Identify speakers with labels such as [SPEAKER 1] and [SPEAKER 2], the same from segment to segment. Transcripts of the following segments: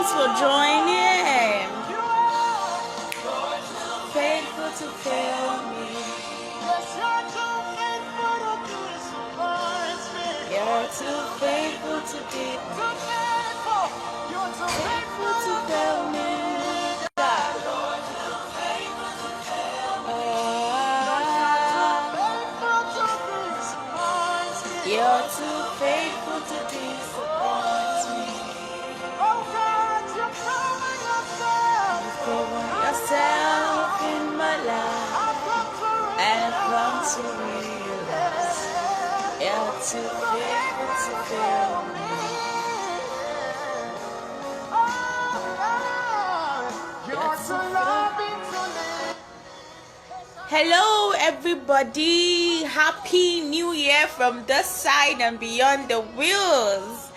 [SPEAKER 1] Thanks for joining. Faithful to fail me. You're too faithful to be. You're too faithful to fail me. You're too faithful to disappoint me. Oh God, you've proven yourself. You've proven yourself in my life. And I've come to realize you're too faithful to fail me. You're too loving to live. Hello everybody, happy new year from this side and beyond the wheels.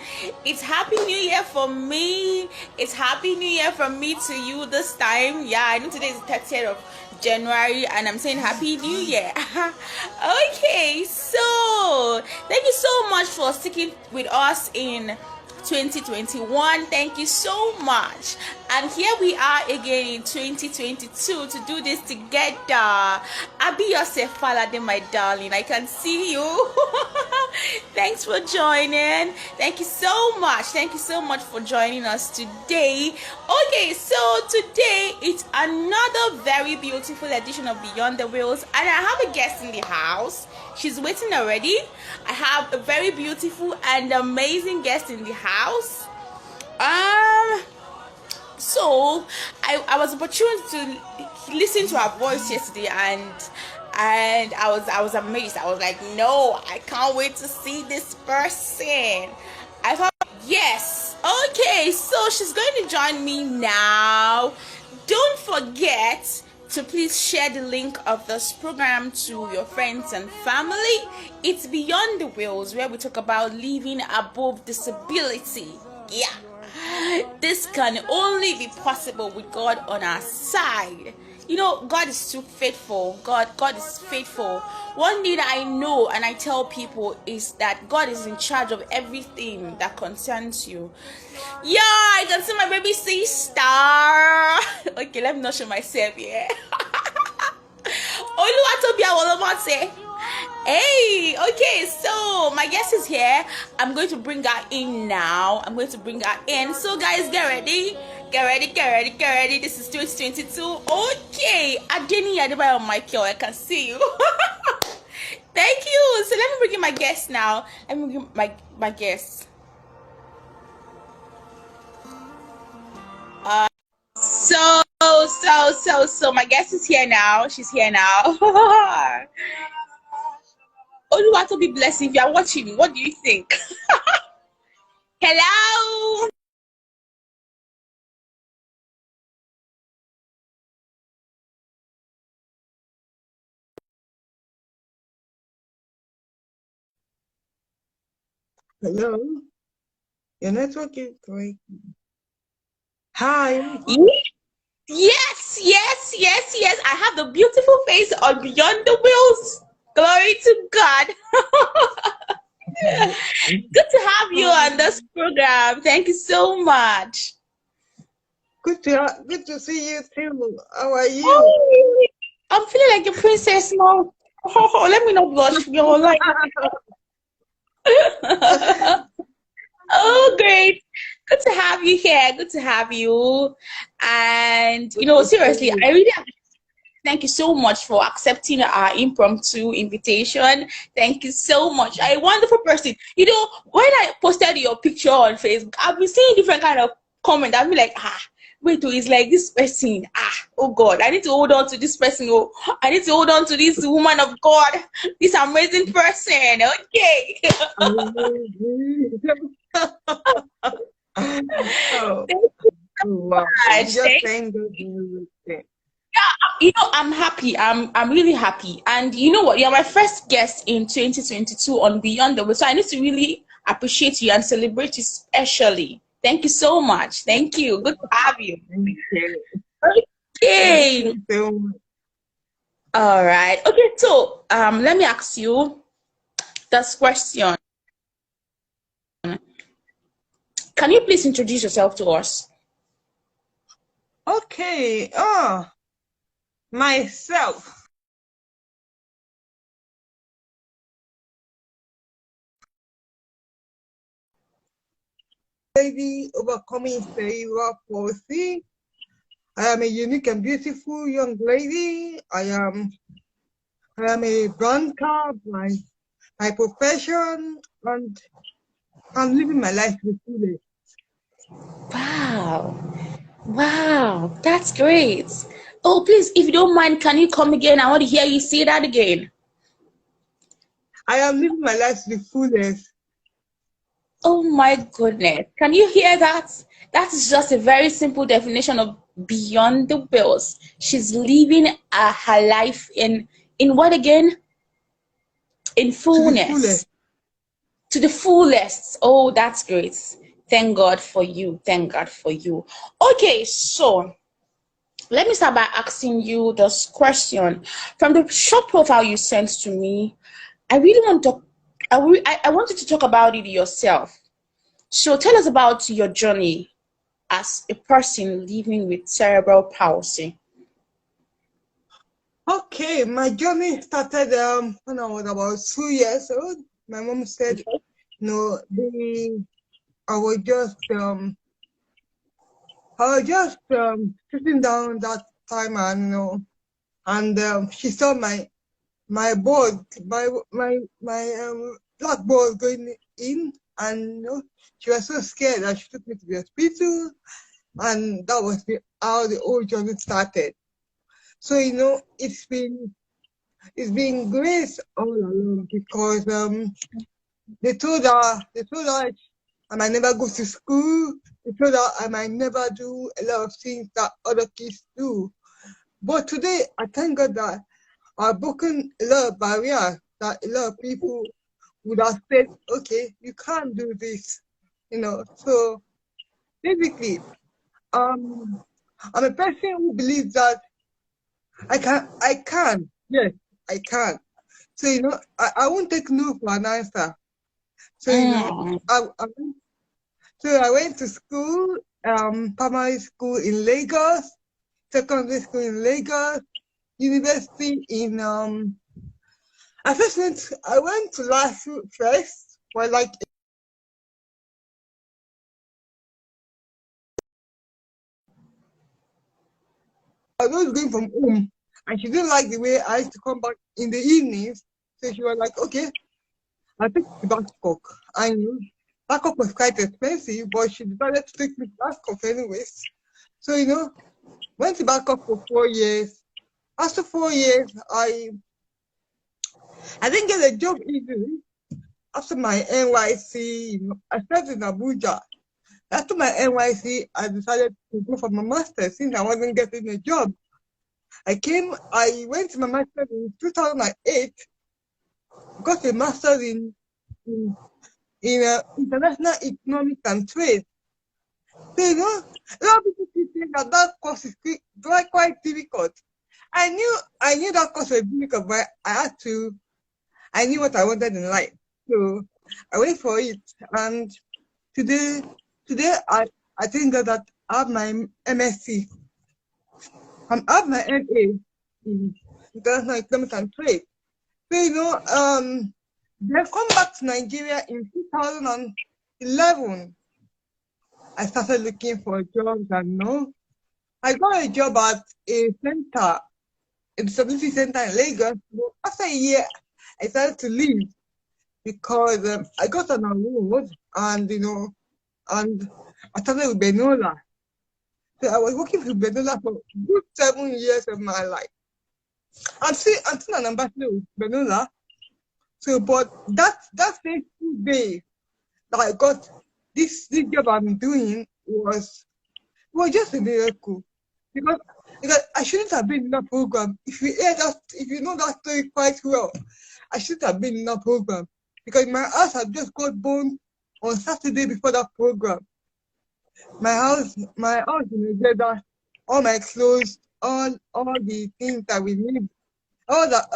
[SPEAKER 1] It's happy new year for me. It's happy new year from me to you this time. Yeah, I know today is the 30th of January and I'm saying happy new year. Okay, so thank you so much for sticking with us in 2021. Thank you so much, and here we are again in 2022 to do this together. Abi yourself, Falade, my darling, I can see you. Thanks for joining. Thank you so much for joining us today. Okay, so today it's another very beautiful edition of Beyond the Wheels, and I have a guest in the house. She's waiting already. I have a very beautiful and amazing guest in the house. So I was opportune to listen to her voice yesterday, and I was amazed. I was like, no, I can't wait to see this person. I thought, yes, okay, so she's going to join me now. Don't forget to please share the link of this program to your friends and family. It's Beyond the Wheels, where we talk about living above disability. Yeah, this can only be possible with God on our side. You know, God is too faithful. God is faithful. One thing that I know and I tell people is that God is in charge of everything that concerns you. Yeah, I can see my baby sister. Okay, let me not show myself here. Oluwabukola. Hey, okay, so my guest is here. I'm going to bring her in now. So guys, get ready. This is 2022. Okay, Adeni Adebayo on my kill. I can see you. Thank you. So let me bring in my guest now. Let me bring my guest. So my guest is here now. She's here now. Oluwabukola be blessed if you are watching me. What do you think? Hello.
[SPEAKER 2] Hello. Your network is great. Hi.
[SPEAKER 1] Yes. I have the beautiful face on Beyond the Wheels. Glory to God. Good to have you on this program. Thank you so much.
[SPEAKER 2] Good to see you too. How are you?
[SPEAKER 1] Oh, I'm feeling like a princess now. Oh, let me not blush. You're like, oh, great. Good to have you here. Good to have you. And, you know, seriously, I really thank you so much for accepting our impromptu invitation. Thank you so much. You're a wonderful person. You know, when I posted your picture on Facebook, I've been seeing different kind of comments. I've been like, wait, it's like this person. Oh God, I need to hold on to this person. Oh, I need to hold on to this woman of God, this amazing person. Okay. Thank you so much. You know, I'm happy. I'm really happy. And you know what? You're my first guest in 2022 on Beyond the World. So I need to really appreciate you and celebrate you especially. Thank you so much. Thank you. Good to have you. Okay. All right. Okay, so let me ask you this question. Can you please introduce yourself to us?
[SPEAKER 2] Okay. Myself. Lady overcoming cerebral palsy. I am a unique and beautiful young lady. I am a banker by profession, and I'm living my life to the fullest.
[SPEAKER 1] Wow. Wow, that's great. Oh, please, if you don't mind, can you come again? I want to hear you say that again.
[SPEAKER 2] I am living my life to the fullest.
[SPEAKER 1] Oh my goodness. Can you hear that? That is just a very simple definition of beyond the bills. She's living her life in what again? In
[SPEAKER 2] To the
[SPEAKER 1] fullness.
[SPEAKER 2] fullest.
[SPEAKER 1] To the fullest. Oh, that's great. Thank God for you. Thank God for you. Okay, so let me start by asking you this question. From the short profile you sent to me, I really want to I want you to talk about it yourself. So tell us about your journey as a person living with cerebral palsy.
[SPEAKER 2] Okay, my journey started when I was about 2 years old. My mom said,
[SPEAKER 1] Okay.
[SPEAKER 2] no, I was just sitting down that time, and she saw my board, my blackboard going in, and she was so scared that she took me to the hospital, and that was how the whole journey started. So it's been great all along, because they told her I might never go to school. They told her I might never do a lot of things that other kids do. But today, I thank God that I've broken a lot of barriers that a lot of people would have said, okay, you can't do this. So basically, um, I'm a person who believes that I can, yes, I can. So, I won't take no for an answer. So,
[SPEAKER 1] Mm.
[SPEAKER 2] I went to school, primary school in Lagos, secondary school in Lagos, university in I went to LASU first for like I was going from home, and she didn't like the way I used to come back in the evenings. So she was like, okay, I'll take you to Bangkok. I knew Bangkok was quite expensive, but she decided to take me to Bangkok anyways. So, went to Bangkok for 4 years. After 4 years, I didn't get a job easily. After my NYC, I started in Abuja. After my NYC, I decided to go for my master's since I wasn't getting a job. I went to my master's in 2008, got a master's in, international economics and trade. So, a lot of people keep saying that course is quite difficult. I knew that course was difficult, but I knew what I wanted in life. So I went for it. And today, today, I think that I have my MSc. I have my MA in international economics and trade. So, then come back to Nigeria in 2011. I started looking for jobs, and I got a job at a disability center in Lagos. But after a year, I started to leave because I got an award, and I started with Benola. So I was working with Benola for good 7 years of my life. I'm still an ambassador with Benola. So, but that fateful day that I got this job I'm doing was just a miracle, because I shouldn't have been in that program. If you know that story quite well, I shouldn't have been in that program, because my house had just got burned on Saturday before that program. My house in Nigeria, all my clothes, all the things that we need, all the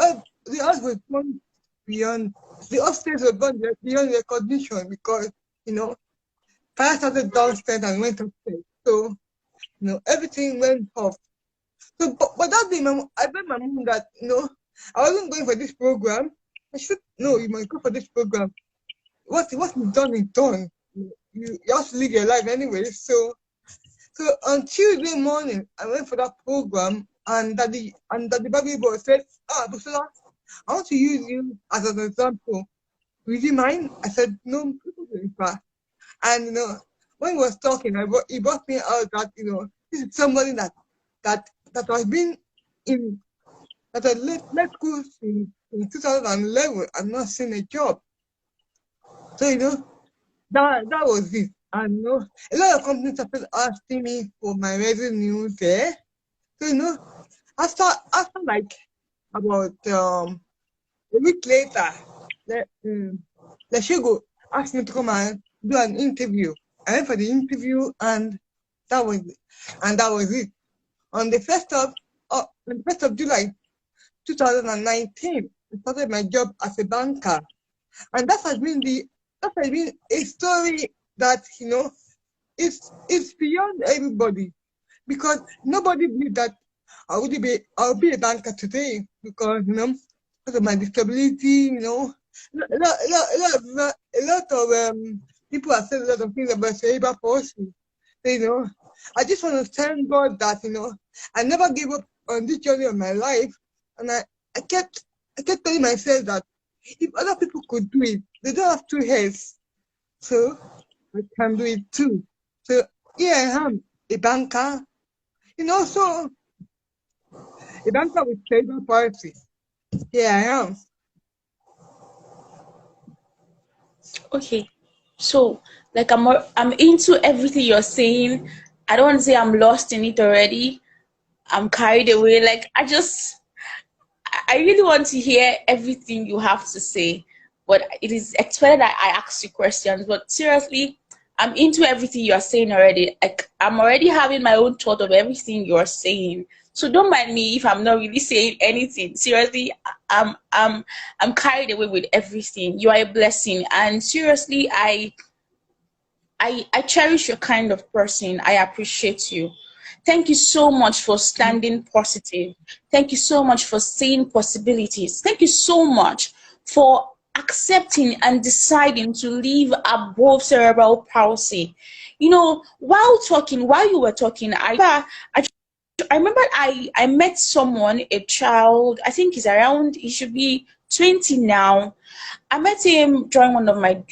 [SPEAKER 2] house was burned beyond the upstairs was burned beyond recognition, because you know fire started downstairs and went upstairs. So everything went off. So, but that day, I told my mom that, I wasn't going for this program. And she said, no, you must go for this program. What is done is done. You have to live your life anyway. So on Tuesday morning, I went for that program, and Daddy Baby Boy said, Busola, I want to use you as an example. Would you mind? I said, no, and when he was talking, he brought me out that this is somebody that has been in that had left school in 2011 and not seen a job. So that was it. And a lot of companies started asking me for my resume there. So after like about a week later, Leshigo asked me to come and do an interview. I went for the interview, and that was it. On the first of July 2019, I started my job as a banker, and that has been a story that it's beyond everybody, because nobody believed that I'll be a banker today, because because of my disability. A lot of people have said a lot of things about cerebral palsy. So, I just want to thank God that I never gave up on this journey of my life, and I kept telling myself that if other people could do it, they don't have two heads, so I can do it too. So here I am, a banker, so a banker with cerebral palsy. Here I am.
[SPEAKER 1] Okay, so like I'm into everything you're saying. I don't want to say I'm lost in it already. I'm carried away. Like I really want to hear everything you have to say, but it is expected that I ask you questions. But seriously, I'm into everything you're saying already. Like I'm already having my own thought of everything you're saying. So don't mind me if I'm not really saying anything. Seriously, I'm carried away with everything. You are a blessing, and seriously, I cherish your kind of person. I appreciate you. Thank you so much for standing positive. Thank you so much for seeing possibilities. Thank you so much for accepting and deciding to live above cerebral palsy. While you were talking, I remember I met someone, a child, I think he should be 20 now. I met him during one of my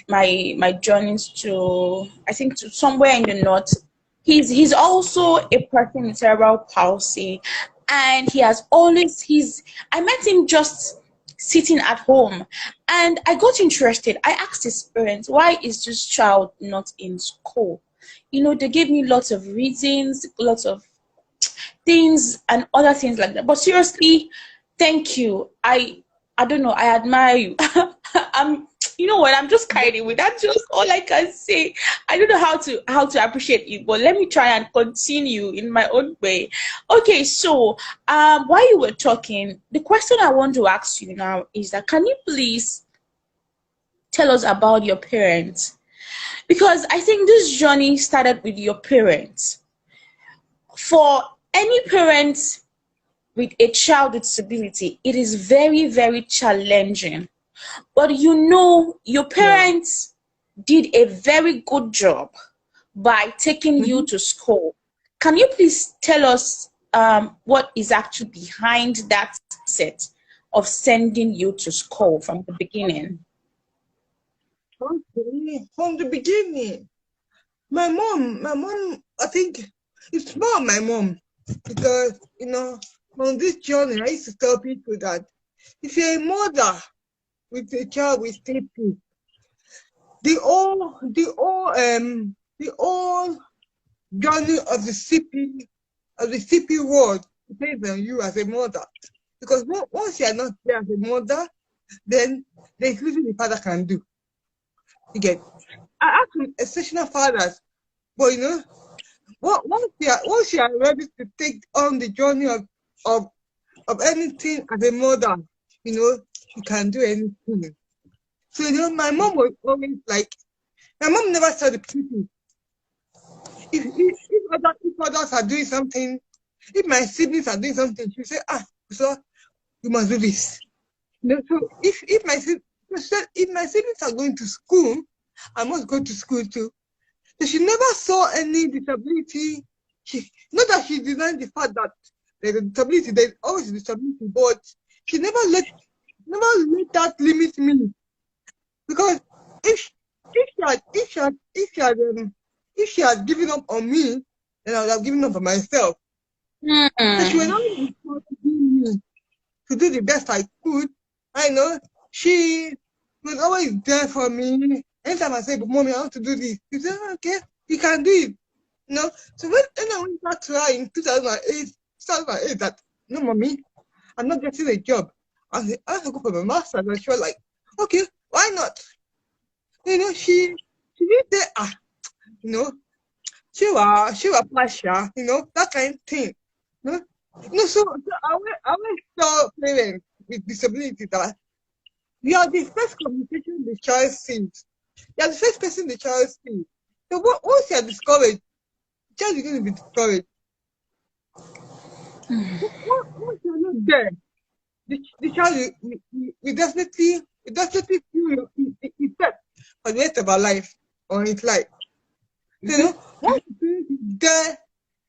[SPEAKER 1] journeys to, I think, to somewhere in the north. He's also a person with cerebral palsy, and I met him just sitting at home, and I got interested. I asked his parents, why is this child not in school? They gave me lots of reasons, lots of things and other things like that. But seriously, thank you. I don't know, I admire you. I'm you know what, I'm just carried away. That's just all I can say. I don't know how to appreciate it, but let me try and continue in my own way. Okay, so while you were talking, the question I want to ask you now is that, can you please tell us about your parents? Because I think this journey started with your parents. For any parents with a child with disability, it is very, very challenging. But your parents did a very good job by taking you to school. Can you please tell us what is actually behind that set of sending you to school from the beginning?
[SPEAKER 2] Okay. From the beginning, my mom, I think it's more my mom, because on this journey, I used to tell people that if you're a mother with a child with CP, the whole journey of the CP world depends on you as a mother, because once you are not there as a mother, then there's nothing the father can do. You get. I have some exceptional fathers, but once you are ready to take on the journey of anything as a mother, you can do anything. So my mom was always like, my mom never saw the people. If if others are doing something, if my siblings are doing something, she say, so you must do this. You know, so if my siblings are going to school, I must go to school too. So she never saw any disability. Not that she denied the fact that there's a disability, there's always a disability, but she never let that limit me. Because if if she had given up on me, then I would have given up on myself. So she was always encouraging me to do the best I could. I know she was always there for me. Anytime I say, "But mommy, I want to do this," she said, "Okay, you can do it." You know. So when I went back to her in 2008, that no, mommy, I'm not getting a job. I have to go for my master's, and she was like, "Okay, why not?" You know, she didn't say, you know, she was partial, you know, that kind of thing. You know, so I always tell parents with disability that you are the first communication the child sees. You are the first person the child sees. So once you are discouraged, the child is going to be discouraged. Once you're not there, the child will definitely feel the effect for the rest of our life on its life. So, you know, once the parent is there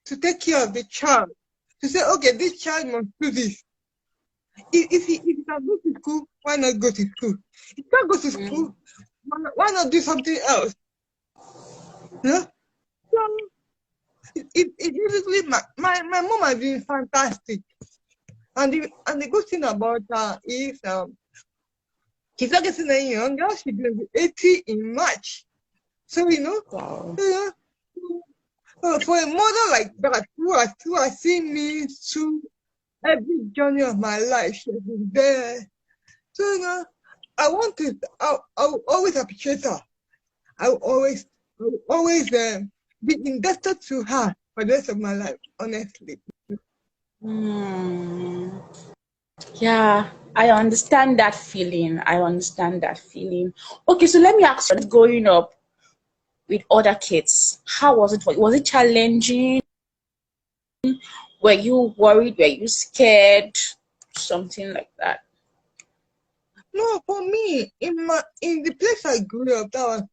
[SPEAKER 2] to take care of the child, to say, okay, this child must do this. If he can go to school, why not go to school? If he can't go to school, why not do something else? You know? So it basically my mom has been fantastic. And the good thing about her is she's not getting any younger. She's going to be 80 in March. So
[SPEAKER 1] Wow.
[SPEAKER 2] For a mother like that who has seen me through every journey of my life, she's been there. So I will always appreciate her. I will always be indebted to her for the rest of my life, honestly.
[SPEAKER 1] Yeah, I understand that feeling. Okay, so let me ask you, growing up with other kids, how was it for you? Was it challenging? Were you worried? Were you scared? Something like that.
[SPEAKER 2] No, for me, in the place I grew up, that was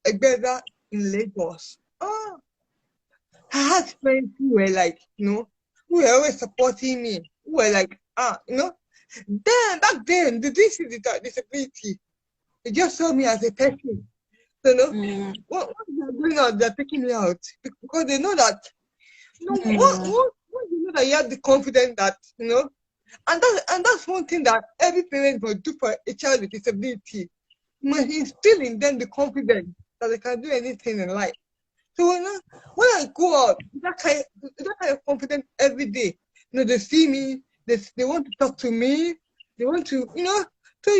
[SPEAKER 2] Egbeda in Lagos. I had friends who were like, who were always supporting me, who were like, then back then they didn't see the disability. They just saw me as a person. So, what they're doing out, they're taking me out because they know that, once you know that you have the confidence that, and that's one thing that every parent must do for a child with disability. You must instill in them the confidence that they can do anything in life. So when I go out, that kind of confidence every day. They see me, they want to talk to me, they want to, so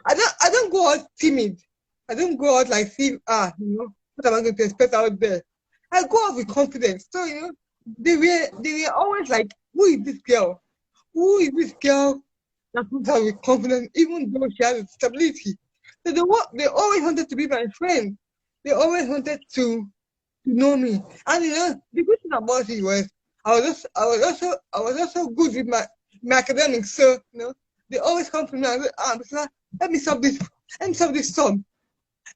[SPEAKER 2] I don't go out timid. I don't go out like see, what am I going to expect out there? I go out with confidence. So, they were always like, who is this girl? Who is this girl that comes out with confidence, even though she has a disability? So they always wanted to be my friend. They always wanted to know me. And the good thing about it was I was also good with my academics. So they always come to me and say, Mr. let me solve this sum,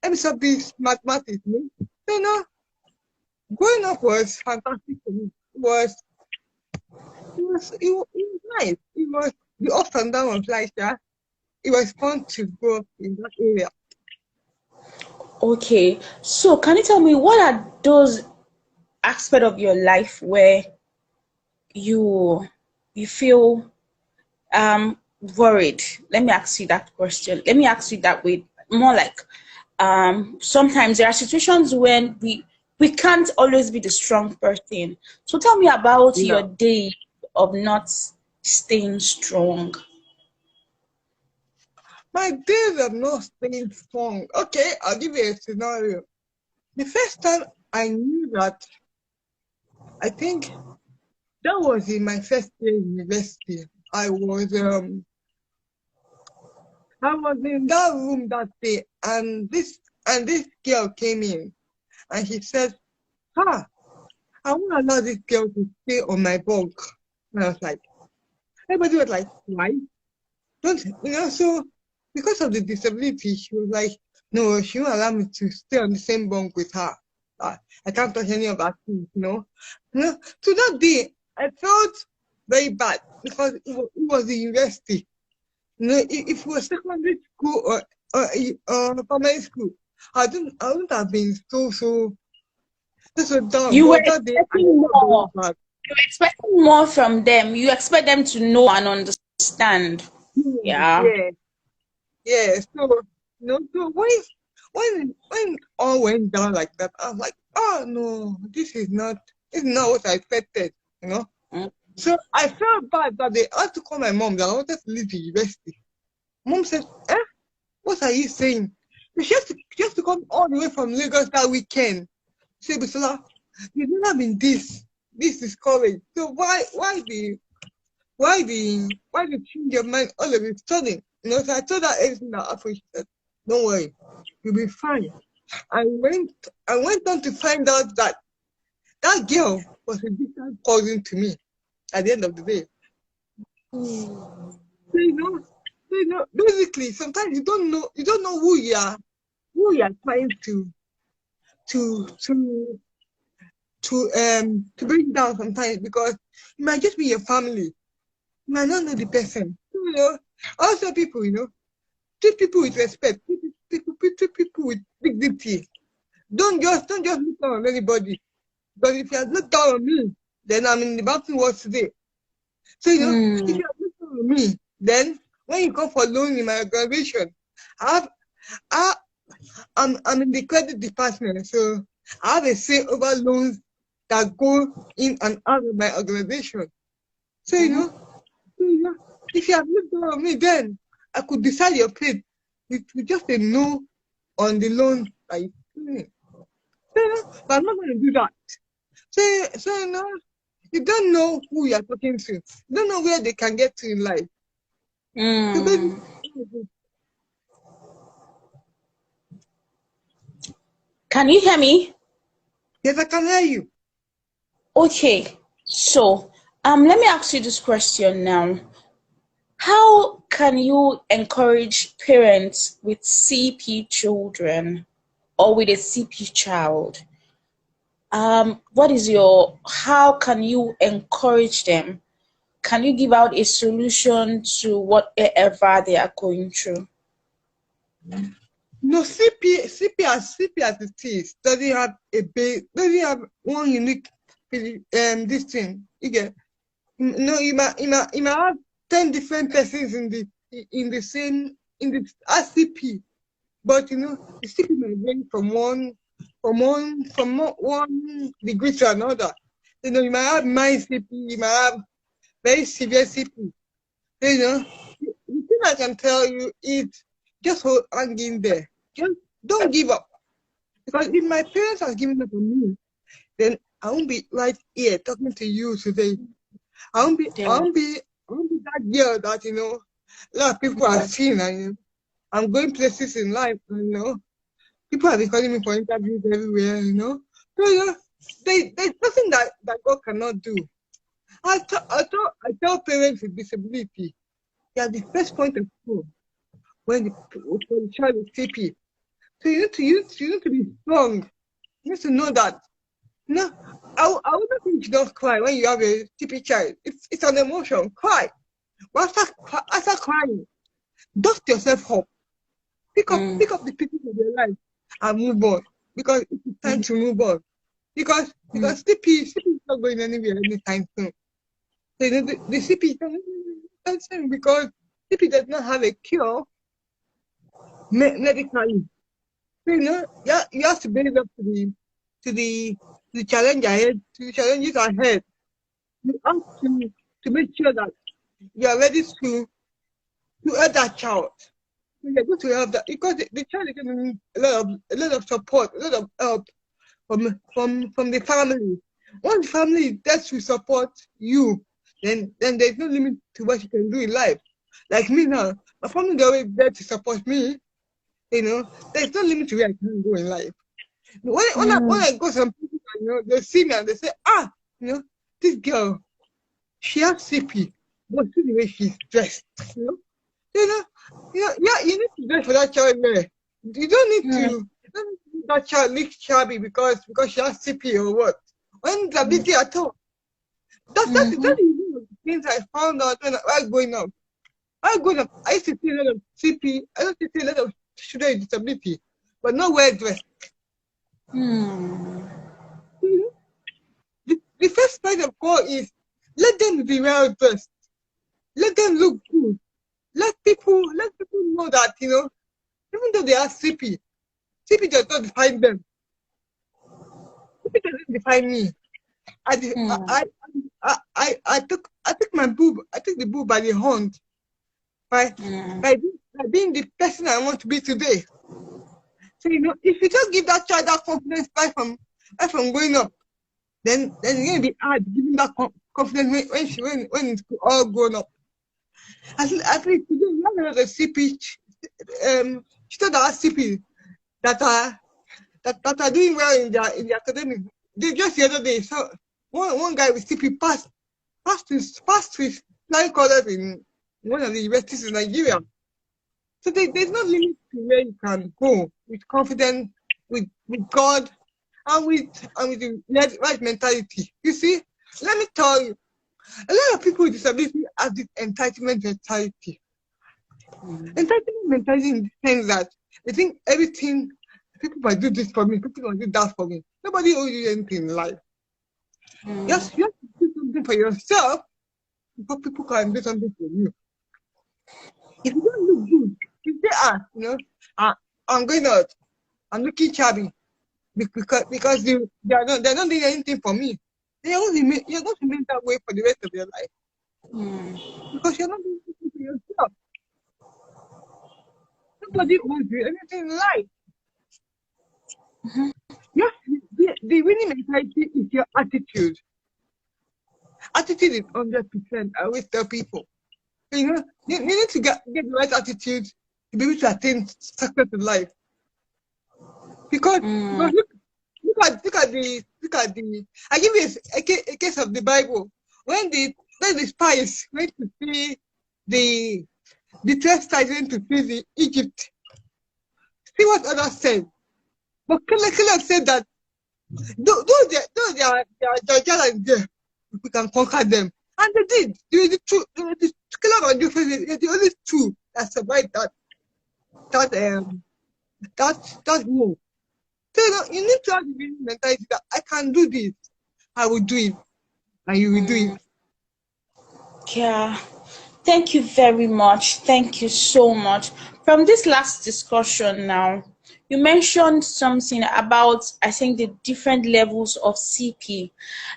[SPEAKER 2] let me solve this mathematics. So growing up was fantastic for me. It was nice. It was the ups and downs of life. Yeah, it was fun to grow up in that area.
[SPEAKER 1] Okay, so can you tell me what are those aspects of your life where you you feel worried? Let me ask you that question. Let me ask you that way. More like sometimes there are situations when we can't always be the strong person. So tell me about
[SPEAKER 2] Yeah.
[SPEAKER 1] your day of not staying strong.
[SPEAKER 2] My days of not staying strong. Okay, I'll give you a scenario. The first time I knew that, I think that was in my first year in university. I was I was in that room that day, and this girl came in, and she said, "Ha, I won't allow this girl to stay on my bunk. And I was like, everybody was like, why? Don't, so because of the disability, she was like, no, she won't allow me to stay on the same bunk with her. I can't touch any of that things. So that day, I felt very bad because it was the university. If it was secondary school or primary school, I wouldn't have been so down.
[SPEAKER 1] You were
[SPEAKER 2] But that day, I
[SPEAKER 1] expecting
[SPEAKER 2] felt very
[SPEAKER 1] more.
[SPEAKER 2] bad.
[SPEAKER 1] You're expecting more from them. You expect them to know and understand. Yeah.
[SPEAKER 2] Yeah, yeah. So when all went down like that, I was like, oh no, this is not what I expected.
[SPEAKER 1] Mm.
[SPEAKER 2] So I felt bad that they had to call my mom that I wanted to leave the university. Mom said, what are you saying? She has to come all the way from Lagos that weekend. She said, Bisola, you've never been this is college. So why the change your mind all of a sudden? So I told her everything that happened. She said, don't worry, you'll be fine. I went on to find out that that girl was a distant cousin to me at the end of the day. So, basically sometimes you don't know who you are trying to to to to bring down sometimes because it might just be your family. You might not know the person. Also people, treat people with respect, treat people with dignity. Don't just look down on anybody. Because if you have looked down on me, then I'm in the mountain world today. So if you have looked down on me, then when you come for loan in my organization, I have I'm in the credit department, so I have a say over loans that go in and out of my organization. So if you have looked down on me, then I could decide your fate with just a no on the loan that you put in. But I'm not going to do that. So you don't know who you're talking to. You don't know where they can get to in life. So basically,
[SPEAKER 1] Can you hear me?
[SPEAKER 2] yes, I can hear you.
[SPEAKER 1] Okay. So, let me ask you this question now. How can you encourage parents with CP children or with a CP child? How can you encourage them? Can you give out a solution to whatever they are going through?
[SPEAKER 2] No, CP as it is doesn't have doesn't have one unique this thing. You get you might have 10 different persons in the same in the CP, but the CP might range from one degree to another. You might have mild CP, you might have very severe CP. The thing I can tell you is just hang in there. Just don't give up. Because if my parents are giving up on me, then I won't be right here talking to you today. I won't be that girl that a lot of people are seeing, and I'm going places in life, people are calling me for interviews everywhere, So there's nothing that God cannot do. I tell parents with disability, they are the first point of call when the child is CP. So you need to be strong. You need to know that. I wouldn't think you don't cry when you have a CP child. It's an emotion. Cry. But after crying, dust yourself up. Pick up the pieces of your life and move on. Because it's time to move on. Because CP is not going anywhere anytime soon. So the CP is not saying because CP does not have a cure medically. So you have to build up to the challenge ahead, to the challenges ahead. You have to make sure that you are ready to help that child. So you're going to help that because the child is going to need a lot of support, a lot of help from the family. Once the family is there to support you, then there's no limit to what you can do in life. Like me now, my family is always there to support me. There's no limit to where I can go in life. When I go some places they see me and they say, ah, this girl, she has CP, but see the way she's dressed, yeah, you need to dress for that child there. You don't need to, make that child look shabby because she has CP or what. When disability at all. That is one of the things I found out when I was growing up. I used to see a lot of CP. I used to see a lot of children with disability, but not well dressed. The first point of call is let them be well dressed. Let them look good. Let people know that, even though they are CP does not define them. CP doesn't define me. I took the bull by the horn by being the person I want to be today. So if you just give that child that confidence right from growing up, then it's gonna be hard giving that confidence when it's all grown up. At least today we have a lot of CP students that are CP that are doing well in their academic. Just the other day, so one guy with CP passed his flying colors in one of the universities in Nigeria. So there's no limit to where you can go with confidence, with God, and with the right mentality. You see, let me tell you, a lot of people with disability have this entitlement mentality. Entitlement mentality in the sense that they think everything, people might do this for me, people might do that for me. Nobody owes you anything in life. You have to do something for yourself before people can do something for you. If you don't look good, if they are, I'm going out, I'm looking chubby because they're not doing anything for me. You're going to remain that way for the rest of your life. Because you're not doing anything for yourself. Nobody owes you anything in life. Yes, the winning mentality is your attitude. Attitude is 100%. I always tell people. You need to get the right attitude to be able to attain success in life. Because look at the I give you a case of the Bible. When the spies went to see the 12 spies went to see the Egypt. See what others said. But Caleb said that though they are giants there, we can conquer them. And they did. They were the two. Caleb and Joshua, they're the only two that survived that war. So you need to have the mentality that I can do this. I will do it, and you will do it.
[SPEAKER 1] Yeah. Thank you very much. Thank you so much. From this last discussion now, you mentioned something about, I think, the different levels of CP.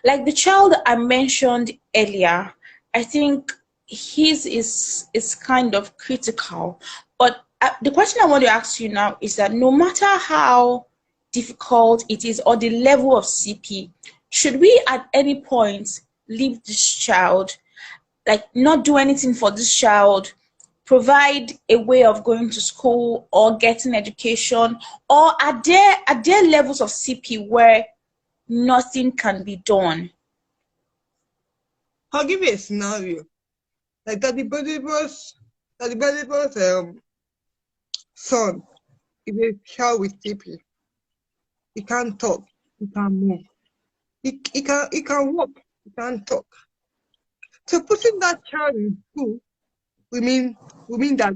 [SPEAKER 1] Like the child I mentioned earlier, I think his is kind of critical. But the question I want to ask you now is that no matter how difficult it is or the level of CP, should we at any point leave this child, like not do anything for this child, provide a way of going to school or getting education, or are there levels of CP where nothing can be done?
[SPEAKER 2] I'll give you a scenario. Like that the Believers son is a child with CP. He can't talk, he can't move. He can walk, he can't talk. So putting that child in school, we mean that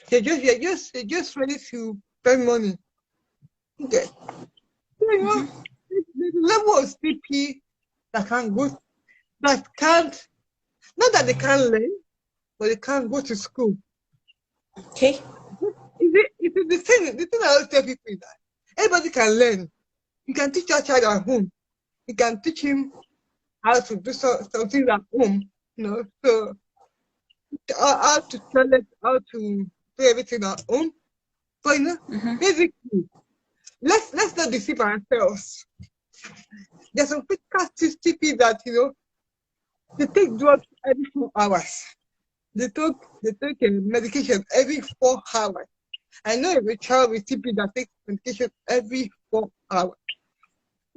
[SPEAKER 2] they're just ready to spend money. Okay. So, there's a level of CP that can't, not that they can't learn, but they can't go to school.
[SPEAKER 1] Okay.
[SPEAKER 2] It's the thing I always tell people is that everybody can learn. You can teach your child at home. You can teach him how to do something at home, so how to toilet, how to do everything at home. But basically, let's not deceive ourselves. There's some physical CP that they take drugs every 4 hours. They take medication every 4 hours. I know a child with CP that takes medication every 4 hours.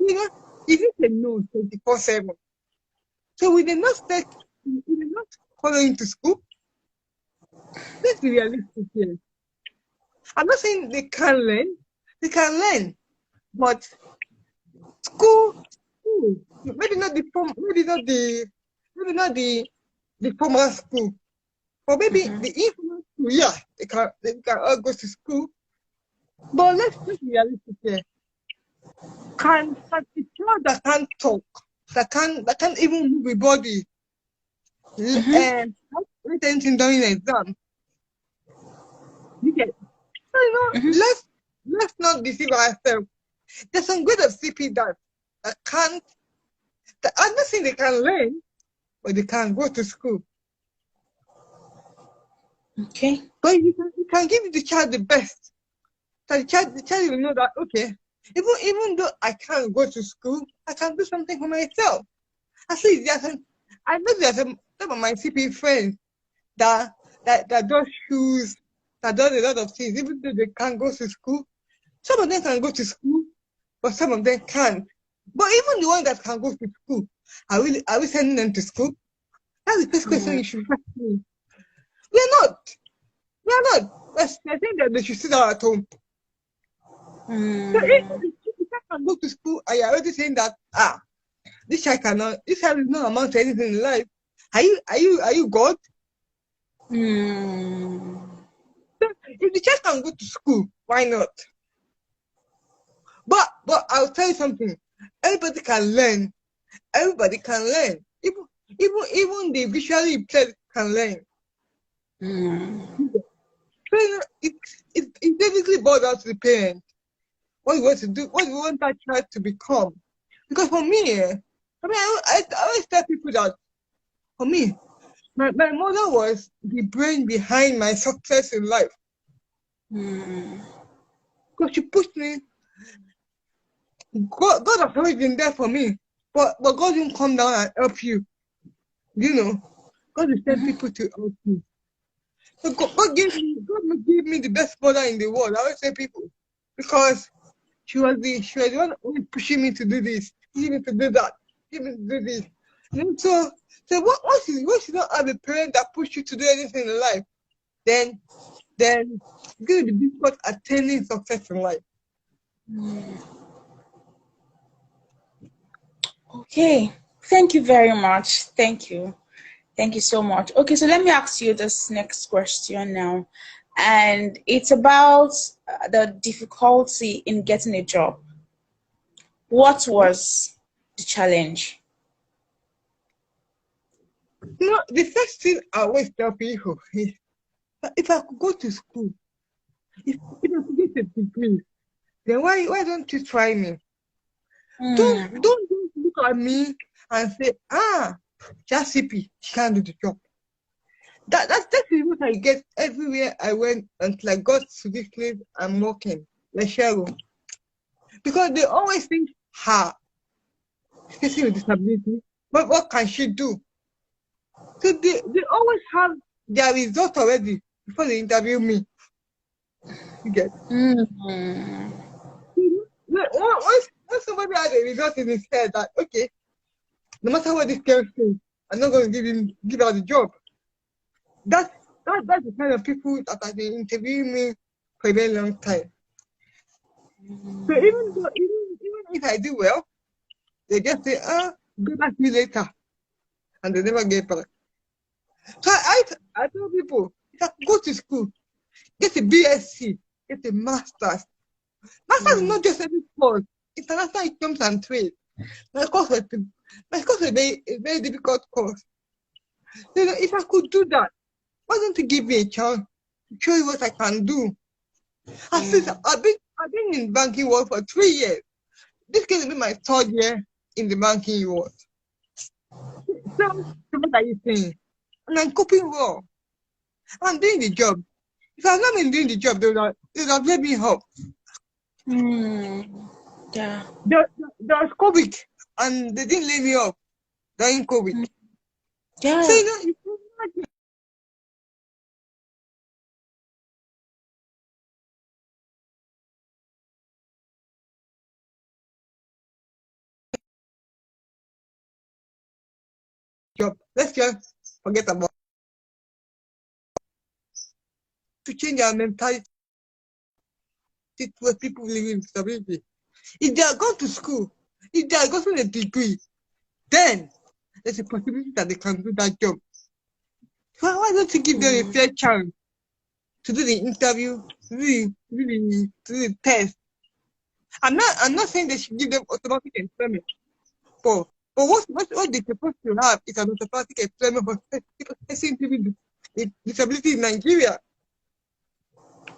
[SPEAKER 2] You know, it is a no 24/7. So we did not start, we did not follow into school. Let's be realistic here. I'm not saying they can learn, but school, maybe not the maybe not the formal school, but maybe
[SPEAKER 1] Mm-hmm.
[SPEAKER 2] the informal school. Yeah, they can all go to school. But let's be realistic here. Can the child that can't talk, that can't even move a body,
[SPEAKER 1] Mm-hmm.
[SPEAKER 2] let anything during the exam? You get, so,
[SPEAKER 1] Mm-hmm.
[SPEAKER 2] let's not deceive ourselves. There's some grade of CP that can't. I'm not saying they can learn, but they can go to school.
[SPEAKER 1] Okay.
[SPEAKER 2] But you can give the child the best. So the child will know that okay, even though I can't go to school, I can do something for myself. At least I know there's some of my CP friends that that does shoes, that does a lot of things, even though they can't go to school. Some of them can go to school, but some of them can't. But even the ones that can go to school, are we sending them to school? That's the first question
[SPEAKER 1] Mm.
[SPEAKER 2] you should ask me. We're not. We're not. I think that they should sit down at home. So if
[SPEAKER 1] Mm.
[SPEAKER 2] the child can go to school and you're already saying that this child is not amount to anything in life. Are you God?
[SPEAKER 1] Mm.
[SPEAKER 2] So if the child can go to school, why not? But I'll tell you something. Everybody can learn. Everybody can learn. Even the visually impaired can learn.
[SPEAKER 1] Mm.
[SPEAKER 2] So it basically boils down to the parent. What you want to do, what you want that child to become. Because for me, I always tell people that for me, my mother was the brain behind my success in life.
[SPEAKER 1] Mm.
[SPEAKER 2] Because she pushed me. God has always been there for me. But God didn't come down and help you. You know, God will send
[SPEAKER 1] Mm-hmm.
[SPEAKER 2] people to help you. So God gave me the best mother in the world. I always say people. Because she was the one always pushing me to do this, pushing me to do that, pushing me to do this. And so once you don't have a parent that push you to do anything in life, then it's gonna be difficult attaining success in life.
[SPEAKER 1] Okay. Thank you very much. Thank you. Thank you so much. Okay, so let me ask you this next question now. And it's about the difficulty in getting a job. What was the challenge?
[SPEAKER 2] The first thing I always tell people is that if I could go to school, if I could get a degree, then why don't you try me?
[SPEAKER 1] Mm.
[SPEAKER 2] Don't just look at me and say, just CP, she can't do the job. That's what I get everywhere I went until I got to this place I'm working, Leshero. Because they always think, person with disability, what can she do? So they always have their result already before they interview me. You get?
[SPEAKER 1] Mm.
[SPEAKER 2] Once somebody has a result in his head that, okay, no matter what this girl says, I'm not going to give her the job. That's that's the kind of people that have been interviewing me for a very long time. So even if I do well, they just say, go back to me later, and they never get back. So I tell people, if I go to school, get a BSc, get a master's. Master's is not just any course. International economics and trade. My course was a very difficult course. So if I could do that, why don't you give me a chance to show you what I can do? At least I've been in banking world for 3 years. This is going to be my third year in the banking world. So what are you saying? And I'm coping well. I'm doing the job. If I've not been doing the job, they would have let me up.
[SPEAKER 1] Mm. Yeah.
[SPEAKER 2] There was COVID, and they didn't lay me up during COVID. So
[SPEAKER 1] Yeah.
[SPEAKER 2] you job. Let's just forget about to change our mentality towards people living with disability. If they are going to school, if they are getting a degree, then there's a possibility that they can do that job. So why don't you give them a fair chance to do the interview, to do the test? I'm not saying they should give them automatic employment, but what they're supposed to have is an automatic employment for person living with disability in Nigeria.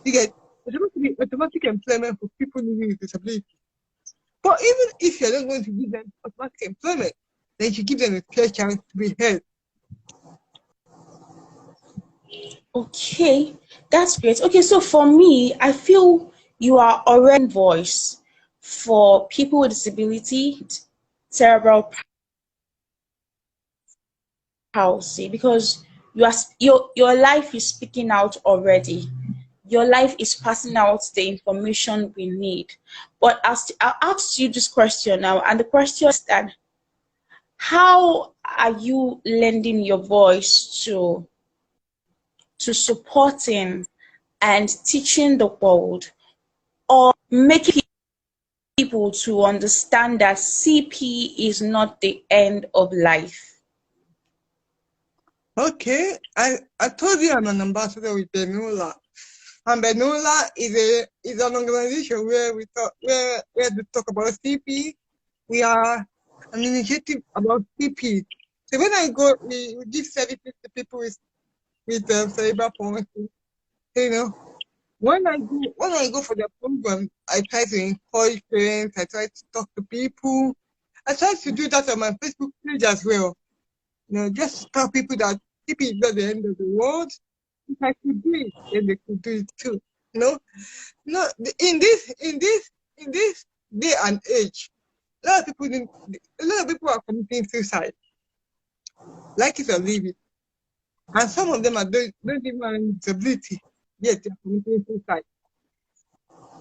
[SPEAKER 2] You get there's supposed to be automatic employment for people living with disability. But even if you're not going to give them automatic employment, then you should give them a fair chance to be heard.
[SPEAKER 1] Okay, that's great. Okay, so for me, I feel you are already voice for people with disability, cerebral palsy, because your life is speaking out already. Your life is passing out the information we need. But I'll ask you this question now, and the question is that how are you lending your voice to supporting and teaching the world, or making people to understand that CP is not the end of life?
[SPEAKER 2] Okay, I told you I'm an ambassador with Benula. And Benula is an organization where we talk about CP. We are an initiative about CP. So when I go, we give services to people with cerebral palsy. You know, when I go for the program, I try to encourage parents. I try to talk to people. I try to do that on my Facebook page as well. You know, just tell people that CP is not the end of the world. If I could do it, then they could do it too. You know, no, in this day and age, a lot of people are committing suicide, like it or leave it, and some of them don't even have disability, yet they're committing suicide.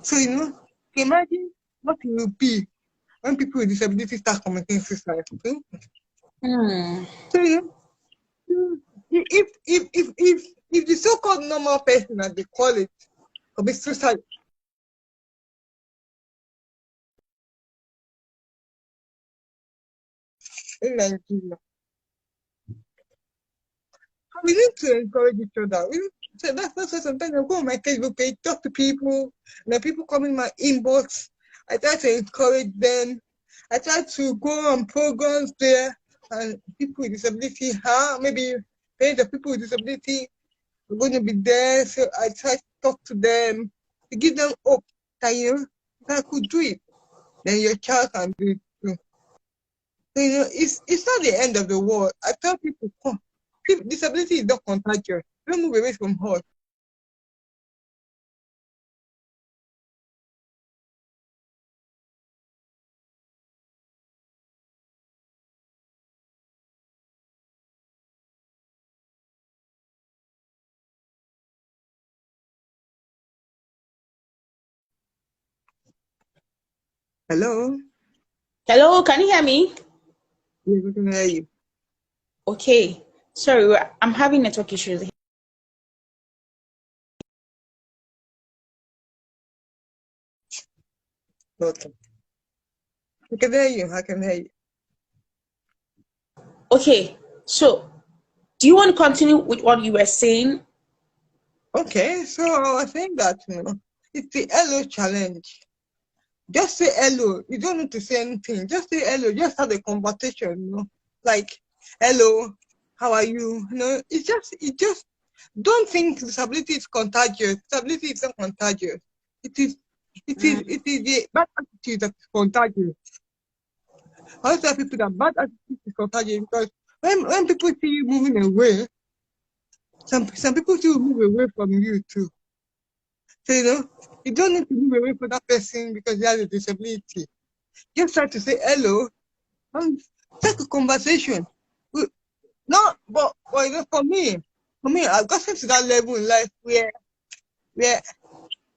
[SPEAKER 2] So imagine what it will be when people with disability start committing suicide. Okay?
[SPEAKER 1] Hmm.
[SPEAKER 2] So if the so-called normal person, as they call it, commits suicide in Nigeria, we need to encourage each other. So that's why sometimes I go on my Facebook page, talk to people, and then people come in my inbox. I try to encourage them. I try to go on programs there, and people with disability, maybe parents of people with disability are going to be there. So I try to talk to them, to give them hope that, if I could do it, then your child can do it too. So, it's not the end of the world. I tell people, come, disability is not contagious. Don't move away from us. Hello?
[SPEAKER 1] Hello, can you hear me?
[SPEAKER 2] Yes, we can hear you.
[SPEAKER 1] Okay, sorry, I'm having network issues.
[SPEAKER 2] Okay. I can hear you. I can hear you.
[SPEAKER 1] Okay, so do you want to continue with what you were saying?
[SPEAKER 2] Okay, so I was saying that, it's the hello challenge. Just say hello. You don't need to say anything. Just say hello. Just have a conversation, like, hello, how are you? It just, don't think disability is contagious. Disability is not contagious. It is, it is the bad attitude that is contagious. I always tell people that bad attitude is contagious because when people see you moving away, some people still move away from you too. So you don't need to move away from that person because they have a disability. Just try to say hello and take a conversation. No, but for me, I've gotten to that level in life where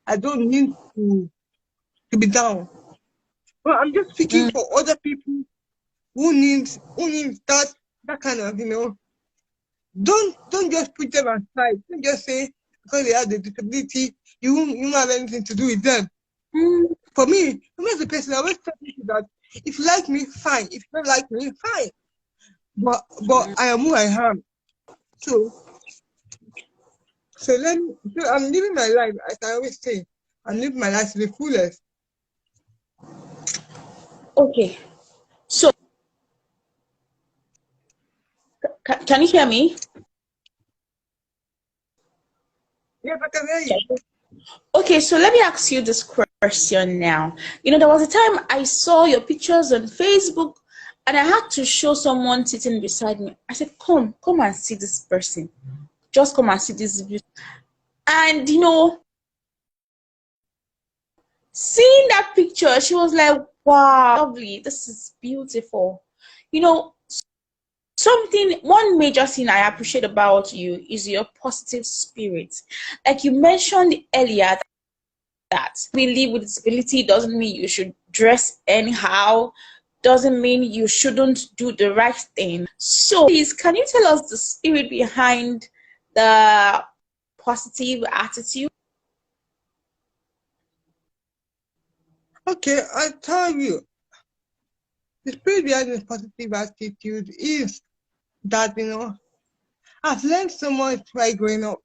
[SPEAKER 2] I don't need to be down. But I'm just speaking for other people who needs that that kind of, don't just put them aside. Don't just say because they have the disability, you won't have anything to do with them. For me as a person, I always tell people that if you like me, fine. If you don't like me, fine. But I am who I am. So so I'm living my life, as I always say. I'm living my life to the fullest.
[SPEAKER 1] Okay. So can you hear me?
[SPEAKER 2] Yeah, I can hear you.
[SPEAKER 1] Okay, so let me ask you this question now. There was a time I saw your pictures on Facebook and I had to show someone sitting beside me. I said, come and see this person. Just come and see this view. And seeing that picture, she was like, wow, lovely, this is beautiful. One major thing I appreciate about you is your positive spirit. Like you mentioned earlier, that we live with disability doesn't mean you should dress anyhow, doesn't mean you shouldn't do the right thing. So please, can you tell us the spirit behind the positive attitude?
[SPEAKER 2] Okay, I'll tell you. The spirit behind this positive attitude is that, I've learned so much by growing up.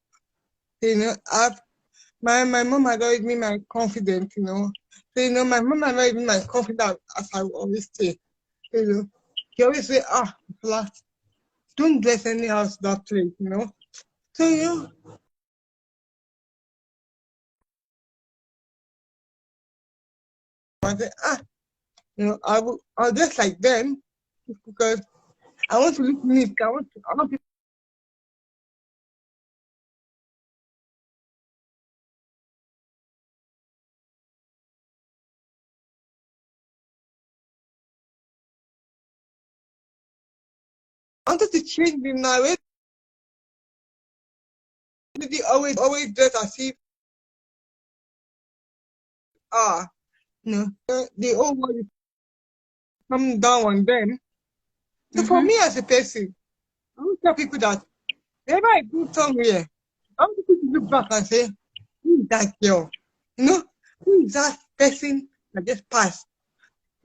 [SPEAKER 2] My mom had always been my confidence, So, my mom had always been my confidant, as I always say. She always say, don't dress anyhow to that place, So, I say, I'll dress like them because I want to look neat. I want wanted to change the narrative. They always dress as if, the whole world is coming down on them. So for me as a person, I would tell people that whenever I go somewhere, I want people to look back and say, who is that girl? Who is that person that just passed?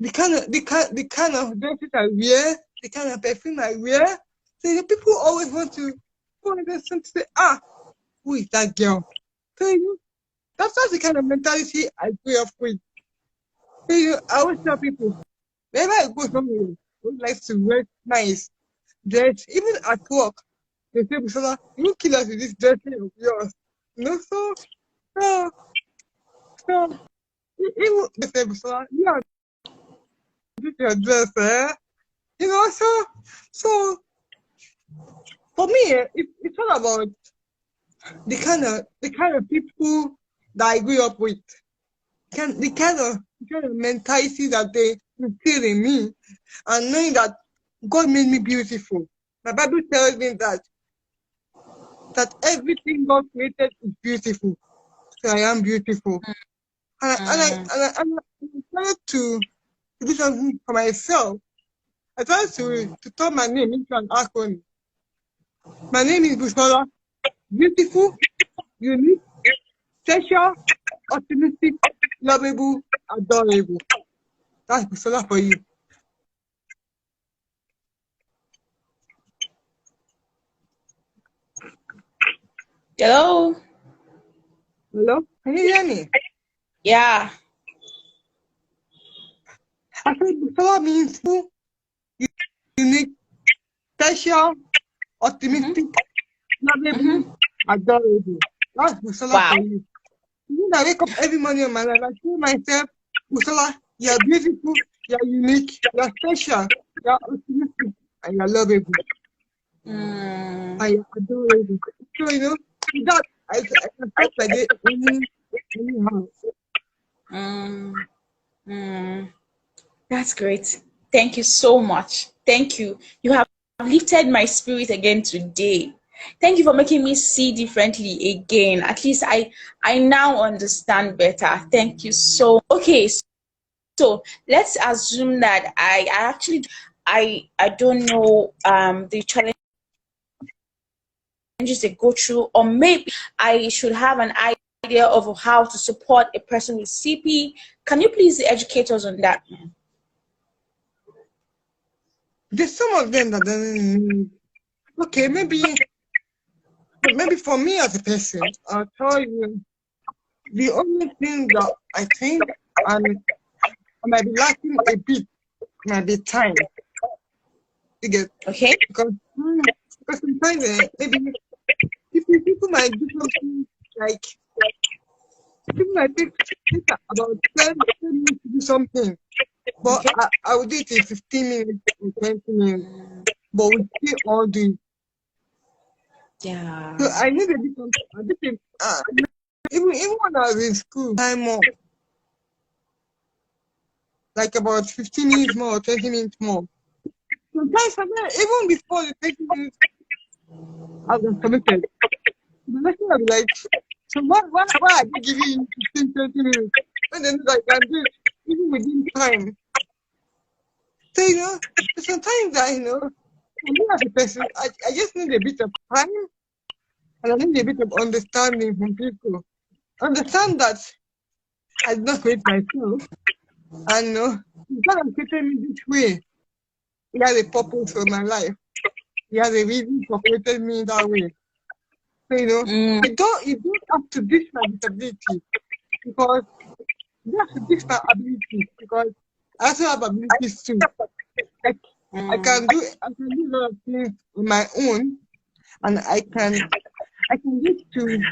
[SPEAKER 2] The kind of dresses I wear, the kind of perfume I wear. So people always want to say, who is that girl? So that's the kind of mentality I grew up with. So I always tell people, whenever I go somewhere, I would like to wear nice dress, even at work. They say, Busola, you kill us with this dressing of yours. So, so, even they say, Busola, you are with your dress, eh? So, for me, it's all about the kind of people that I grew up with, the kind of mentality that they instill in me, and knowing that God made me beautiful. My Bible tells me that everything God created is beautiful. So I am beautiful. And I tried to do something for myself. I tried to turn my name into an acronym. My name is Busola. Beautiful, unique, special, optimistic, lovable, adorable. That's Busola for you.
[SPEAKER 1] Hello?
[SPEAKER 2] Hello? Can you hear me?
[SPEAKER 1] Yeah.
[SPEAKER 2] I said Busola means unique, special, optimistic, lovable, adorable. That's Busola
[SPEAKER 1] Wow.
[SPEAKER 2] for you. When I wake up every morning in my life, I tell myself, Busola, you're beautiful, you're unique, you're special, you're optimistic, and you're lovable, and you're adorable. So, with that, I can start my day anyhow.
[SPEAKER 1] That's great. Thank you so much. Thank you. You have lifted my spirit again today. Thank you for making me see differently again. At least I now understand better. Thank you so. Okay, so let's assume that I actually I don't know the challenges they go through, or maybe I should have an idea of how to support a person with CP. Can you please educate us on that?
[SPEAKER 2] There's some of them that doesn't. Okay, maybe for me as a person, I'll tell you the only thing that I think I might be lacking a bit might be time to get,
[SPEAKER 1] Okay.
[SPEAKER 2] because sometimes maybe people might do something like people might take about 10 minutes to do something, but
[SPEAKER 1] Okay.
[SPEAKER 2] I would do it in 15 minutes or 20 minutes, but we still all do it.
[SPEAKER 1] Yeah.
[SPEAKER 2] So I need a bit of even when I was in school, time more, like about 15 minutes more, 20 minutes more. Sometimes even before the 20 minutes, I was committed. The next thing I'll be like, so why are they giving you 15, 20 minutes? And then I can do it even within time. So, sometimes for me as a person, I just need a bit of time, and I need a bit of understanding from people. Understand that I did not create myself, and God has created me this way. He has a purpose for my life. He has a reason for creating me that way. So, you don't have to ditch my disability, because you have to ditch my ability, because I also have abilities too. Like, I can do a lot of things on my own, and I can get to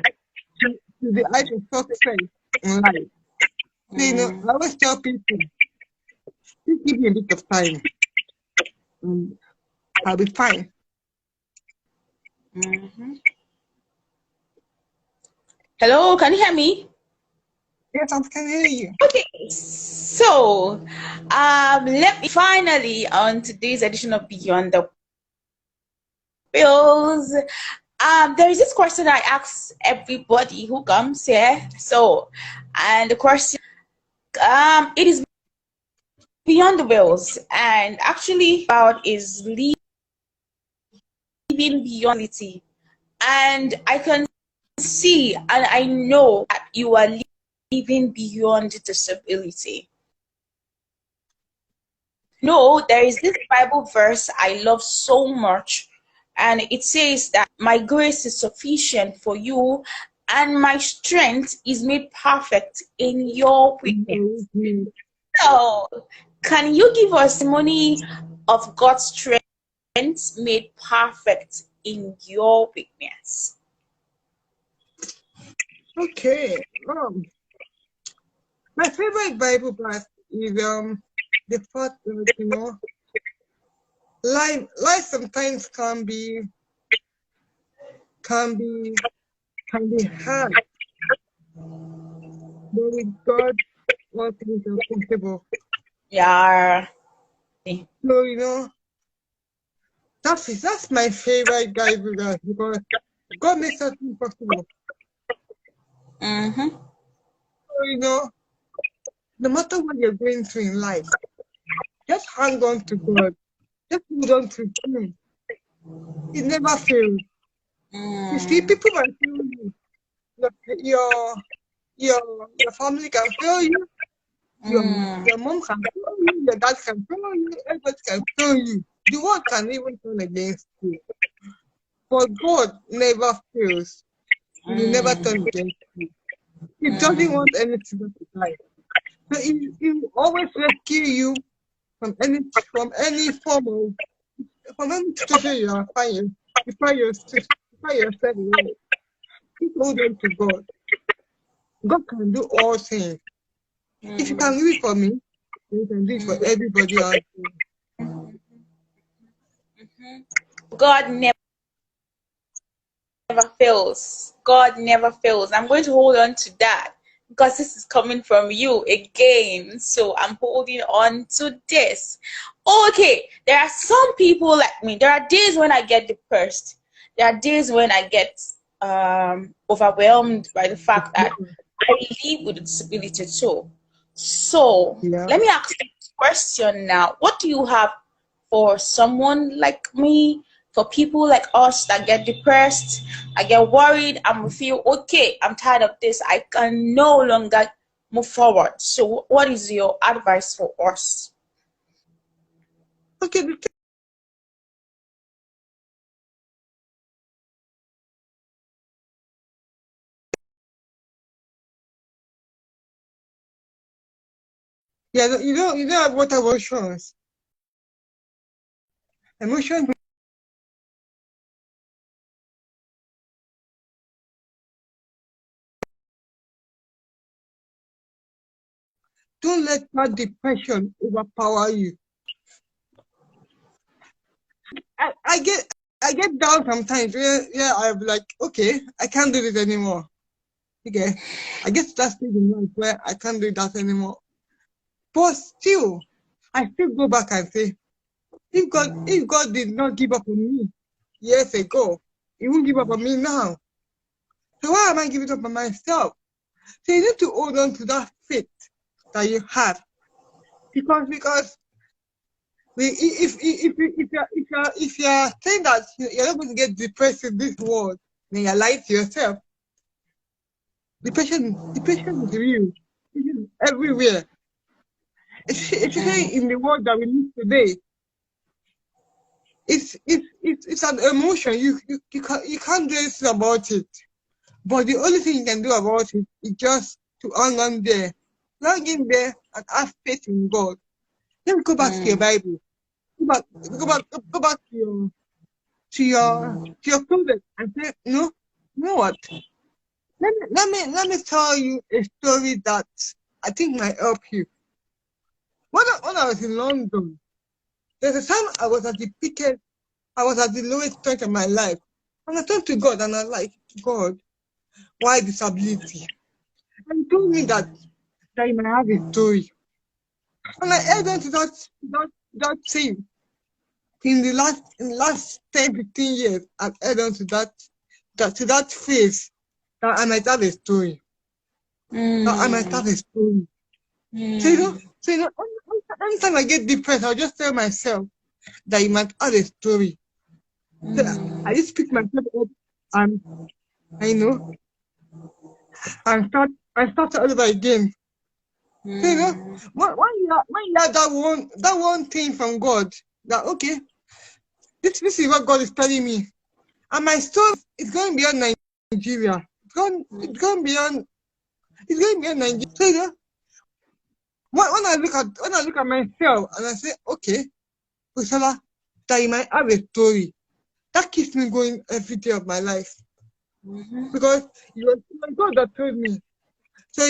[SPEAKER 2] the height of success in life. So, I always tell people, just give me a bit of time, and I'll be fine.
[SPEAKER 1] Hello, can you hear me?
[SPEAKER 2] Yes, I can hear you.
[SPEAKER 1] Okay, so let me finally on today's edition of Beyond the Bills. There is this question I ask everybody who comes here. So, and the question, it is beyond the bills, and actually about is living beyond reality. And I can see and I know that you are living beyond disability. No, there is this Bible verse I love so much, and it says that my grace is sufficient for you, and my strength is made perfect in your weakness. So, can you give us testimony of God's strength made perfect in your weakness?
[SPEAKER 2] Okay. My favorite Bible verse is the fact that life sometimes can be hard, but with God all things are possible.
[SPEAKER 1] Yeah.
[SPEAKER 2] So that's my favorite Bible verse, because God makes something possible. So no matter what you're going through in life, just hang on to God. Just hold on to Him. He never fails. You see, people might fail you. Your family can fail you. Your mom can fail you. Your dad can fail you. Everybody can fail you. The world can even turn against you. But God never fails. He will never turn against you. He doesn't want anything to die. So he will always rescue you from any form from any situation you are finding. You find yourself in. Just hold on to God. God can do all things. If you can do it for me, you can do it for everybody else.
[SPEAKER 1] God never fails. God never fails. I'm going to hold on to that because this is coming from you again. So I'm holding on to this. Okay, there are some people like me. There are days when I get depressed. There are days when I get overwhelmed by the fact that I live with a disability too. So
[SPEAKER 2] Yeah.
[SPEAKER 1] let me ask you this question now. What do you have for someone like me, for people like us that get depressed, I get worried, and we feel, okay, I'm tired of this, I can no longer move forward. So what is your advice for us?
[SPEAKER 2] Okay, yeah, you don't have what emotions. Emotions, don't let that depression overpower you. I get down sometimes where I'm like, okay, I can't do this anymore. Okay. I get to that stage in life where I can't do that anymore. But still, I still go back and say, if God did not give up on me years ago, he won't give up on me now. So why am I giving up on myself? So you need to hold on to that faith that you have. Because if you're saying that you're not going to get depressed in this world, then you're lying to yourself. Depression is real. It is everywhere. Especially in the world that we live today. It's an emotion. You can't do anything about it. But the only thing you can do about it is just to hang on there. Hang in there and have faith in God. Let me go back to your Bible. Go back to your closet and say, no, you know what? Let me tell you a story that I think might help you. When I was in London, there's a time I was at the lowest point of my life. And I turned to God and I was like, God, why disability? And he told me that he might have a story. And I held on to that thing. In the last 10, 15 years, I've held on to that phase that I might have a story. That I might have a story. So anytime I get depressed, I'll just tell myself that you might have a story. So I just pick myself up and I know and start all over again. So, when you have that one thing from God, that okay, this is what God is telling me, and my story is going beyond Nigeria. It's going beyond Nigeria. So, when I look at myself and I say, okay, Ursula, that you might have a story, that keeps me going every day of my life. Because it was God that told me. So,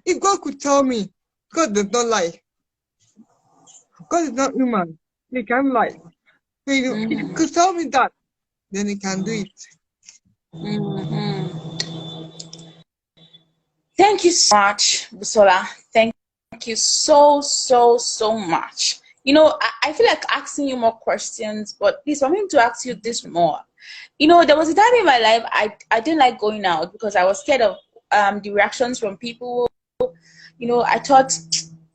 [SPEAKER 2] if God could tell me, God does not lie. God is not human. He can lie. So, if you could tell me that, then he can do it.
[SPEAKER 1] Thank you so much, Busola. Thank you so, so, so much. I feel like asking you more questions, but please, I'm going to ask you this more. There was a time in my life I didn't like going out because I was scared of the reactions from people. I thought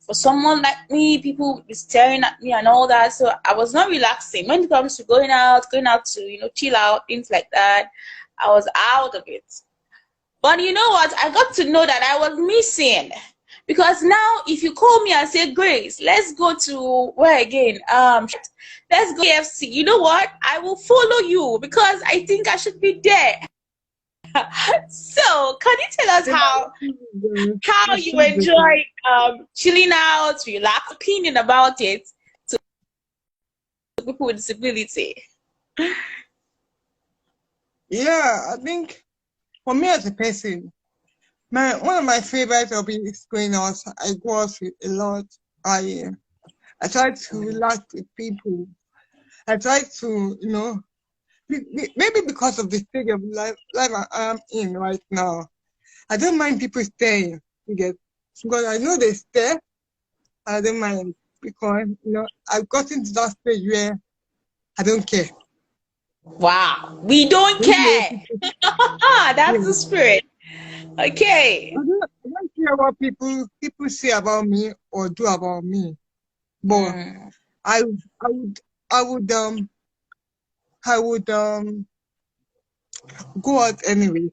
[SPEAKER 1] for someone like me, people would be staring at me and all that. So I was not relaxing. When it comes to going out to, chill out, things like that, I was out of it. But you know what? I got to know that I was missing. Because now if you call me and say, Grace, let's go to where again? Let's go KFC. You know what? I will follow you because I think I should be there. So can you tell us how you enjoy chilling out, relax, opinion about it to people with disability?
[SPEAKER 2] Yeah, I think for me as a person, one of my favorite hobbies is going out. I go out with a lot. I try to relax with people. I try to, maybe because of the stage of life I am in right now. I don't mind people staying. Because I know they stay. I don't mind because I've gotten to that stage where I don't care.
[SPEAKER 1] Wow, we don't care. That's the spirit. Okay.
[SPEAKER 2] I don't care what people say about me or do about me. But I I would go out anyway.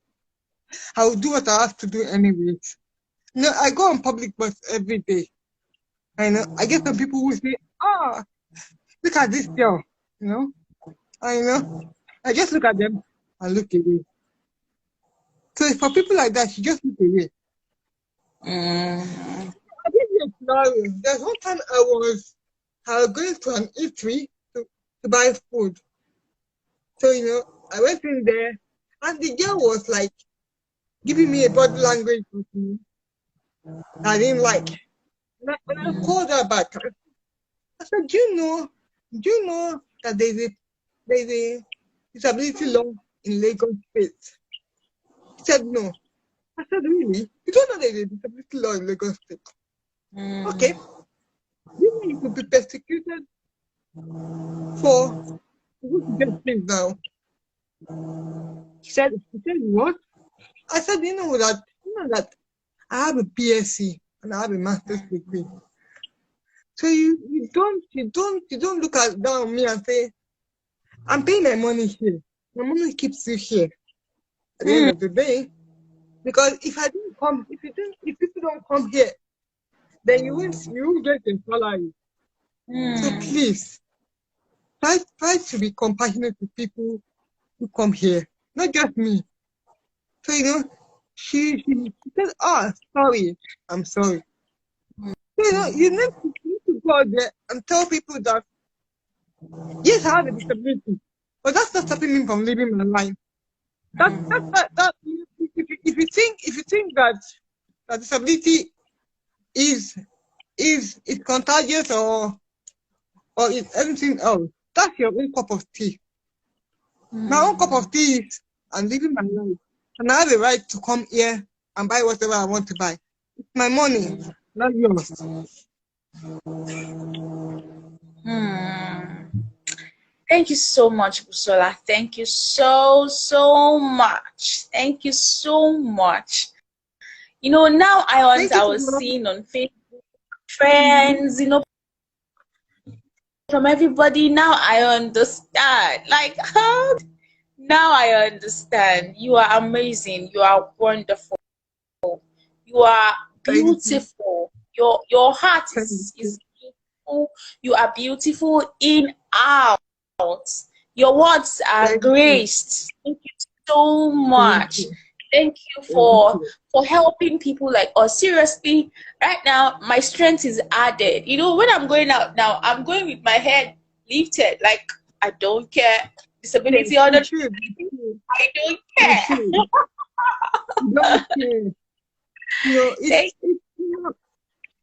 [SPEAKER 2] I would do what I have to do anyways. I go on public bus every day. I get some people who say, "Ah, look at this girl," you know. I just look at them and look away. So for people like that, you just look away. I give you a scenario. There's one time I was going to an eatery to buy food. So, I went in there and the girl was like giving me a body language I didn't like. And I called her back. I said, do you know that there's a disability law in Lagos State? She said, no. I said, really? You don't know there's a disability law in Lagos State? Okay. You mean you could be persecuted for justice now? She said, what? I said, you know that I have a BSc and I have a master's degree. So you don't look down on me and say, I'm paying my money here. My money keeps you here at the end of the day. Because if people don't come here, then you won't get a salary. So please try to be compassionate to people who come here, not just me. So she said, "Oh, sorry, I'm sorry." So, you need to go out there and tell people that yes, I have a disability, but that's not stopping me from living my life. If you think that disability is contagious or is anything else, that's your own cup of tea. My own cup of tea is I'm living my life, and I have the right to come here and buy whatever I want to buy. It's my money, not yours.
[SPEAKER 1] Thank you so much, Busola. Thank you so much. Thank you so much. Now I was seeing on Facebook friends, from everybody. Now I understand. Like, how? Now I understand. You are amazing. You are wonderful. You are beautiful. Your heart is beautiful. You are beautiful in out. Your words are graced. Thank you so much. Thank you for helping people like us. Seriously, right now my strength is added. When I'm going out now, I'm going with my head lifted. Like, I don't care. Disability or not, I don't care.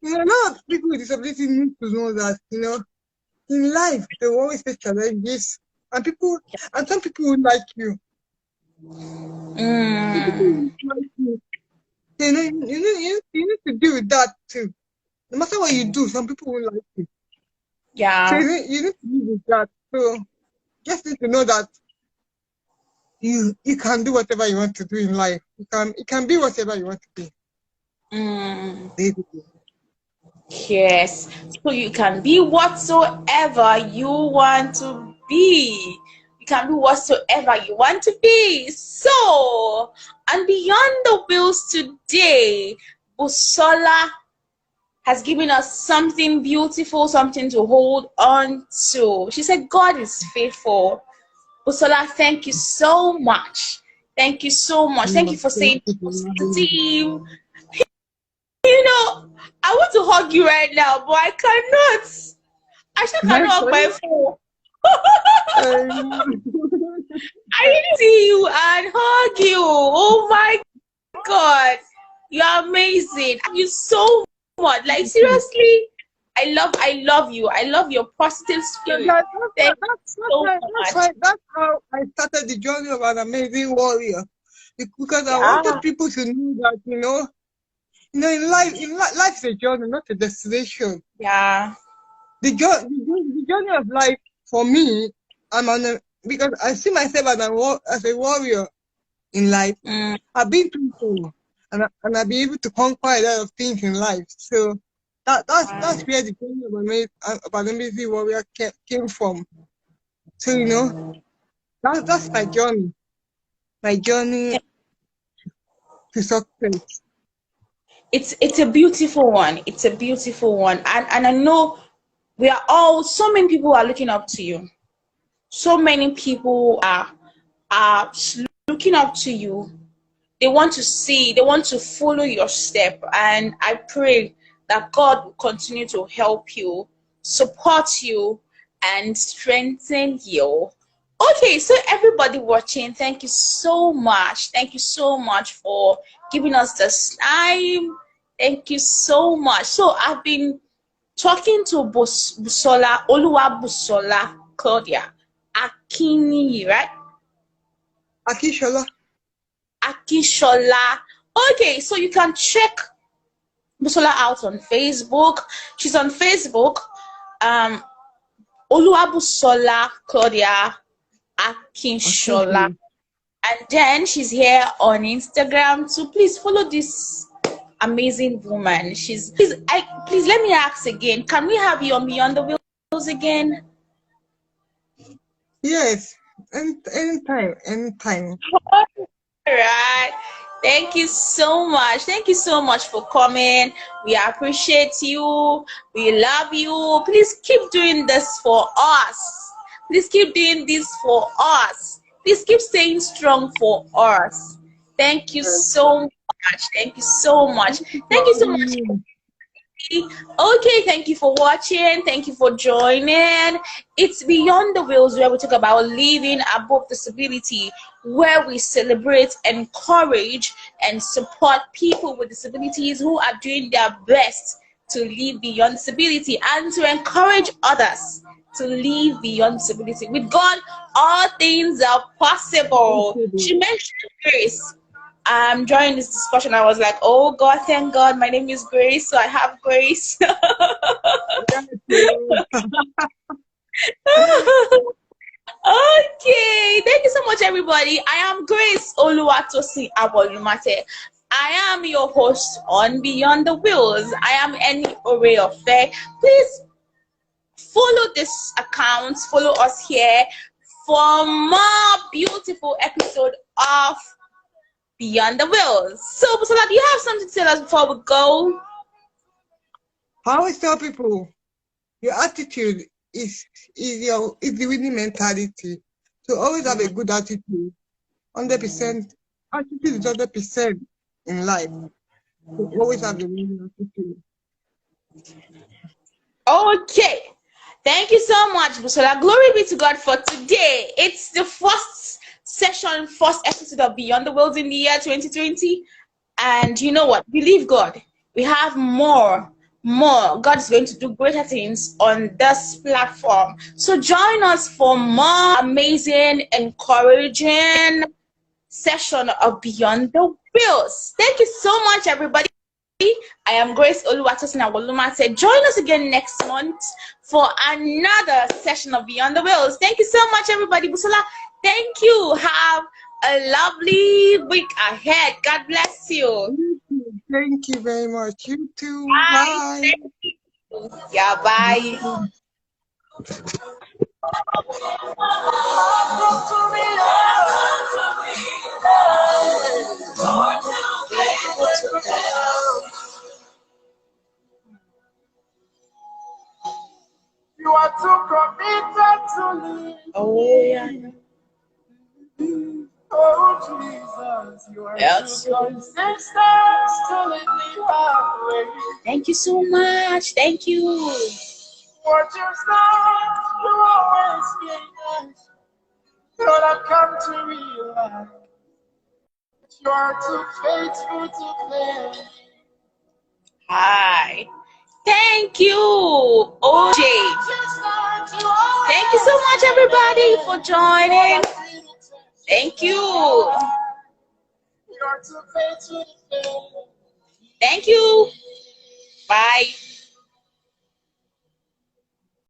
[SPEAKER 2] A lot of people with disability need to know that, in life they will always face challenges, and some people will like you. You need to deal with that too. No matter what you do, some people will like you.
[SPEAKER 1] Yeah.
[SPEAKER 2] So you need to deal with that. So just need to know that you can do whatever you want to do in life. You can be whatever you want to be. Basically.
[SPEAKER 1] Yes. So you can be whatsoever you want to be. You can do whatsoever you want to be. So, and beyond the wheels today, Busola has given us something beautiful, something to hold on to. She said, God is faithful. Busola, thank you so much. Thank you so much. Thank you for saying positive. I want to hug you right now, but I cannot. I just cannot hug my phone. I need to see you and hug you. Oh my God. You're amazing. Thank you so much. Like, seriously, I love you. I love your positive spirit.
[SPEAKER 2] That's how I started the journey of an amazing warrior. Because I wanted people to know that, in life is a journey, not a destination.
[SPEAKER 1] Yeah.
[SPEAKER 2] The journey of life for me, because I see myself as a warrior in life. I've been through so, and I've been able to conquer a lot of things in life. So that's where the journey of an amazing warrior came from. So, that's my journey. My journey to success.
[SPEAKER 1] It's a beautiful one. It's a beautiful one. And I know so many people are looking up to you. So many people are looking up to you. They want to follow your step. And I pray that God will continue to help you, support you, and strengthen you. Okay, so everybody watching, thank you so much. Thank you so much for giving us this time. Thank you so much. So I've been talking to Oluwabukola Claudia Akinsola, right?
[SPEAKER 2] Akinsola.
[SPEAKER 1] Akinsola. Okay, so you can check Busola out on Facebook. She's on Facebook. Oluwabukola Claudia Akinsola.
[SPEAKER 2] Okay.
[SPEAKER 1] And then she's here on Instagram. So please follow this amazing woman. Please let me ask again. Can we have you on Beyond the Wheels again?
[SPEAKER 2] Yes. Anytime.
[SPEAKER 1] All right. Thank you so much. Thank you so much for coming. We appreciate you. We love you. Please keep doing this for us. Please keep doing this for us. Please keep staying strong for us. Thank you so much. Thank you so much. Thank you so much. Okay, thank you for watching. Thank you for joining. It's Beyond the Wheels, where we talk about living above disability, where we celebrate, encourage, and support people with disabilities who are doing their best to live beyond disability and to encourage others to live beyond disability. With God, all things are possible. She mentioned Grace. During this discussion, I was like, oh God, thank God, my name is Grace, so I have Grace. Okay, thank you so much, everybody. I am Grace Oluwatosin Abolumate. I am your host on Beyond the Wheels. I am Any Ore of Fair. Please follow this account, follow us here for more beautiful episode of Beyond the Wheels. So, Busola, do you have something to tell us before we go?
[SPEAKER 2] I always tell people, your attitude is the winning mentality. So always have a good attitude. 100%. Attitude is 100% in life. So always have a winning attitude.
[SPEAKER 1] Okay. Thank you so much, Busola. Glory be to God for today. It's the first episode of Beyond the Worlds in the year 2020. And you know what? Believe God. We have more. God is going to do greater things on this platform. So join us for more amazing, encouraging session of Beyond the Wheels. Thank you so much, everybody. I am Grace Oluwatosin Abolumate. Join us again next month for another session of Beyond the Wheels. Thank you so much, everybody. Busola, thank you. Have a lovely week ahead. God bless you.
[SPEAKER 2] Thank you very much. You too.
[SPEAKER 1] Bye.
[SPEAKER 2] Bye.
[SPEAKER 1] Yeah, bye.
[SPEAKER 2] You are too committed to live.
[SPEAKER 1] Oh, yeah.
[SPEAKER 2] Oh, Jesus, you are too consistent to lead me halfway.
[SPEAKER 1] Thank you so much. Thank you.
[SPEAKER 2] What you start, you always finish. But I've come to realize you are too faithful to fail.
[SPEAKER 1] Hi. Thank you, OJ. Thank you so much, everybody, for joining. Thank you. Thank you. Bye.